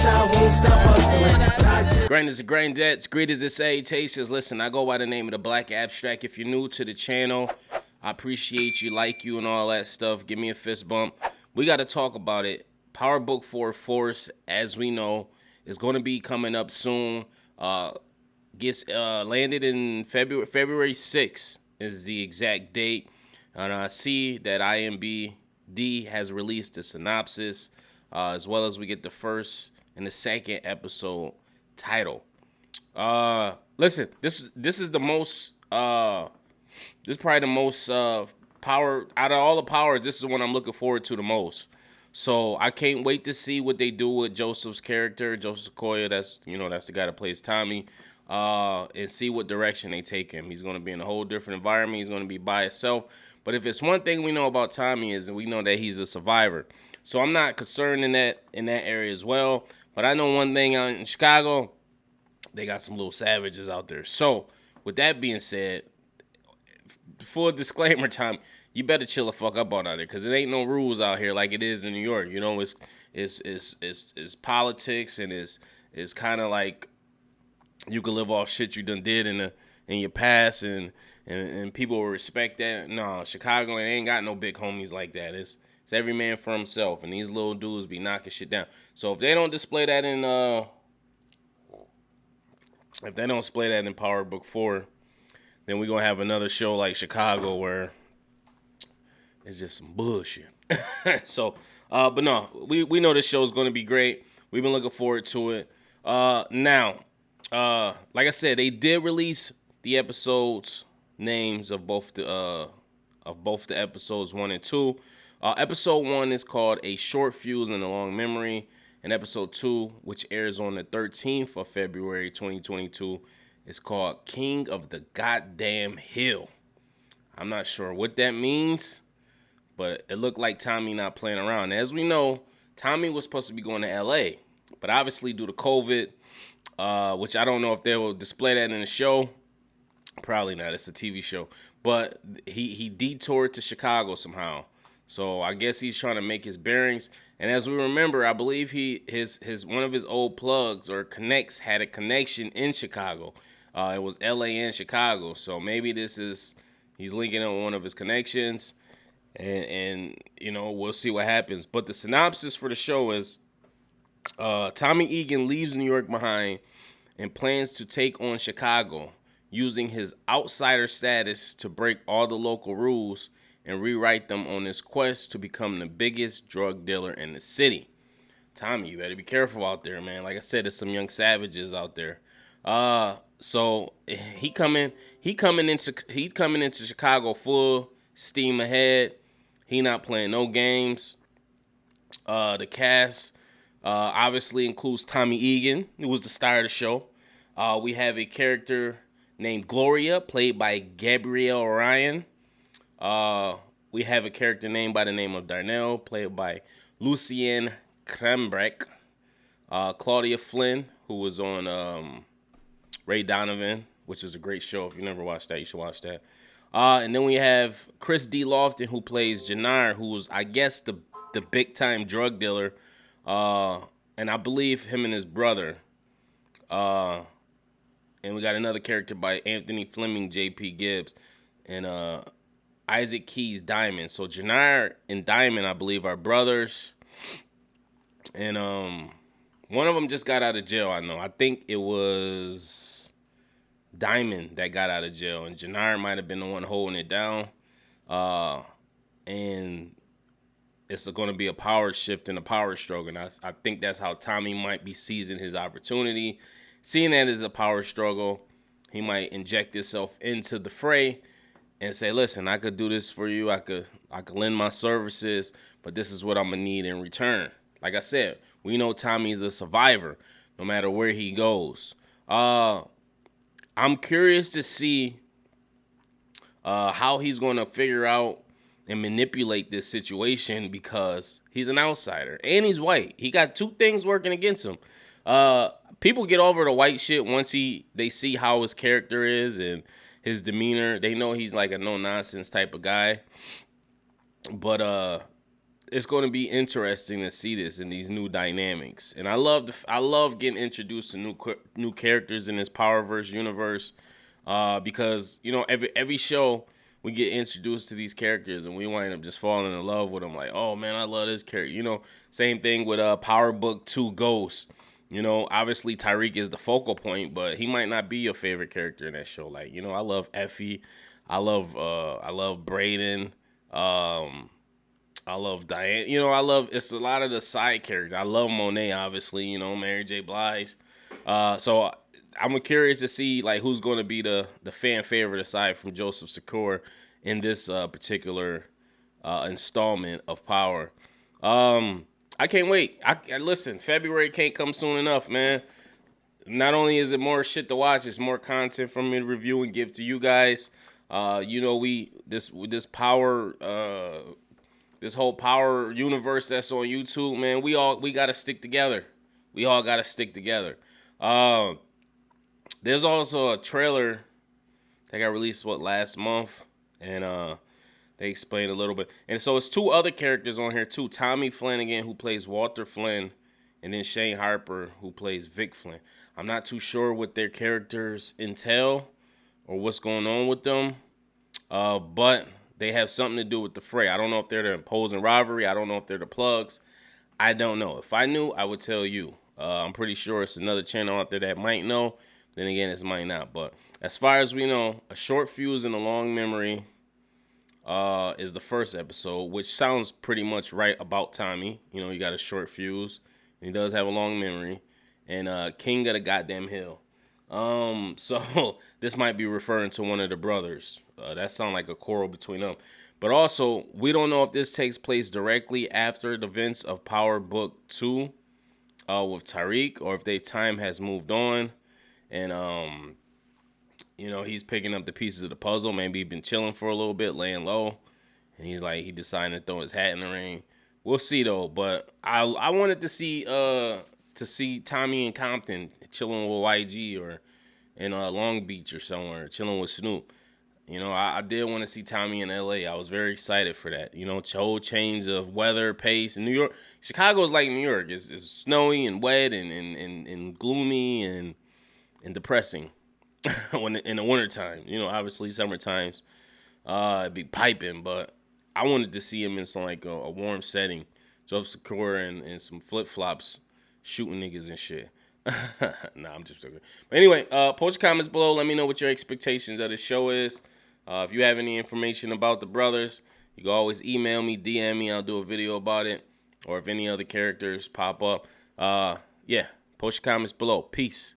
I won't stop hustling. Grinders and grandettes, greetings and salutations. Listen, I go by the name of the Black Abstract. If you're new to the channel, I appreciate you, like you, and all that stuff. Give me a fist bump. We got to talk about it. Power Book 4 Force, as we know, is going to be coming up soon. Gets landed in February 6th is the exact date. And I see that IMBD has released a synopsis, as well as we get the first and the second episode title. Listen, this is the most this is probably the most power out of all the powers. This is the one I'm looking forward to the most. So I can't wait to see what they do with Joseph's character, Joseph Sequoia. That's the guy that plays Tommy. And see what direction they take him. He's going to be in a whole different environment. He's going to be by himself. But if it's one thing we know about Tommy is we know that he's a survivor. So I'm not concerned in that area as well. But I know one thing out in Chicago, they got some little savages out there. So with that being said, full disclaimer time, you better chill the fuck up out there, because it ain't no rules out here like it is in New York. You know, it's politics, and it's kind of like you can live off shit you done did in your past, and people will respect that. No, Chicago ain't got no big homies like that. It's every man for himself, and these little dudes be knocking shit down. So if they don't display that in Power Book 4, then we're gonna have another show like Chicago where it's just some bullshit. So, but no, we know this show is gonna be great. We've been looking forward to it. Now, like I said, they did release the episodes names of both the episodes 1 and 2. Episode 1 is called A Short Fuse and a Long Memory, and episode 2, which airs on the 13th of February 2022, is called King of the Goddamn Hill. I'm not sure what that means, but it looked like Tommy not playing around. As we know, Tommy was supposed to be going to L.A., but obviously due to COVID, which I don't know if they will display that in the show. Probably not. It's a TV show. But he detoured to Chicago somehow. So I guess he's trying to make his bearings. And as we remember, I believe his one of his old plugs or connects had a connection in Chicago. It was LA and Chicago. So maybe he's linking up one of his connections. And we'll see what happens. But the synopsis for the show is Tommy Egan leaves New York behind and plans to take on Chicago, using his outsider status to break all the local rules and rewrite them on his quest to become the biggest drug dealer in the city. Tommy, you better be careful out there, man. Like I said, there's some young savages out there. So he coming into Chicago full steam ahead. He not playing no games. The cast obviously includes Tommy Egan, who was the star of the show. We have a character named Gloria, played by Gabrielle Ryan. We have a character named by the name of Darnell, played by Lucienne Krembrecht. Claudia Flynn, who was on Ray Donovan, which is a great show. If you never watched that, you should watch that. And then we have Chris D. Lofton, who plays Jannar, who was, I guess, the big-time drug dealer. And I believe him and his brother. And we got another character by Anthony Fleming, J.P. Gibbs, and Isaac Keys Diamond. So Jannar and Diamond, I believe, are brothers. And one of them just got out of jail, I know. I think it was Diamond that got out of jail, and Jannar might have been the one holding it down. And it's going to be a power shift and a power struggle. And I think that's how Tommy might be seizing his opportunity. Seeing that as a power struggle, he might inject himself into the fray and say, listen, I could do this for you. I could lend my services, but this is what I'm going to need in return. Like I said, we know Tommy's a survivor no matter where he goes. I'm curious to see how he's going to figure out and manipulate this situation, because he's an outsider and he's white. He got two things working against him. People get over the white shit once they see how his character is and his demeanor. They know he's like a no-nonsense type of guy. But it's going to be interesting to see this in these new dynamics. And I love getting introduced to new characters in this Powerverse universe, because you know every show we get introduced to these characters and we wind up just falling in love with them. Like, oh man, I love this character. You know, same thing with Power Book 2 Ghost. You know, obviously Tyreek is the focal point, but he might not be your favorite character in that show. Like, you know, I love Effie, I love Braden, I love Diane. You know, it's a lot of the side characters. I love Monet, obviously, you know, Mary J. Blige. So I'm curious to see like who's going to be the fan favorite aside from Joseph Secor in this particular installment of Power. I can't wait. I listen, February can't come soon enough, man. Not only is it more shit to watch, it's more content for me to review and give to you guys. You know, this Power this whole Power universe that's on YouTube, man, we gotta stick together. We all gotta stick together. There's also a trailer that got released last month, and they explained a little bit. And so it's two other characters on here too. Tommy Flanagan, who plays Walter Flynn, and then Shane Harper, who plays Vic Flynn. I'm not too sure what their characters entail or what's going on with them, but they have something to do with the fray. I don't know if they're the opposing rivalry. I don't know if they're the plugs. I don't know. If I knew, I would tell you. I'm pretty sure it's another channel out there that might know. Then again, it might not. But as far as we know, a short fuse and a long memory is the first episode, which sounds pretty much right about Tommy. You know, he got a short fuse, and he does have a long memory. And King of the Goddamn Hill. So this might be referring to one of the brothers. That sounds like a quarrel between them. But also, we don't know if this takes place directly after the events of Power Book 2 with Tyreek, or if their time has moved on. And, you know, he's picking up the pieces of the puzzle. Maybe he's been chilling for a little bit, laying low. And he decided to throw his hat in the ring. We'll see, though. But I wanted to see Tommy in Compton chilling with YG, or in Long Beach or somewhere, chilling with Snoop. You know, I did want to see Tommy in LA. I was very excited for that. You know, whole change of weather, pace. In New York, Chicago's like New York. It's snowy and wet and gloomy and depressing when in the wintertime. You know, obviously summer times it'd be piping, but I wanted to see him in some like a warm setting. Joseph Secor and some flip flops shooting niggas and shit. Nah, I'm just joking. But anyway, post your comments below. Let me know what your expectations of the show is. If you have any information about the brothers, you can always email me, DM me. I'll do a video about it. Or if any other characters pop up. Yeah, post your comments below. Peace.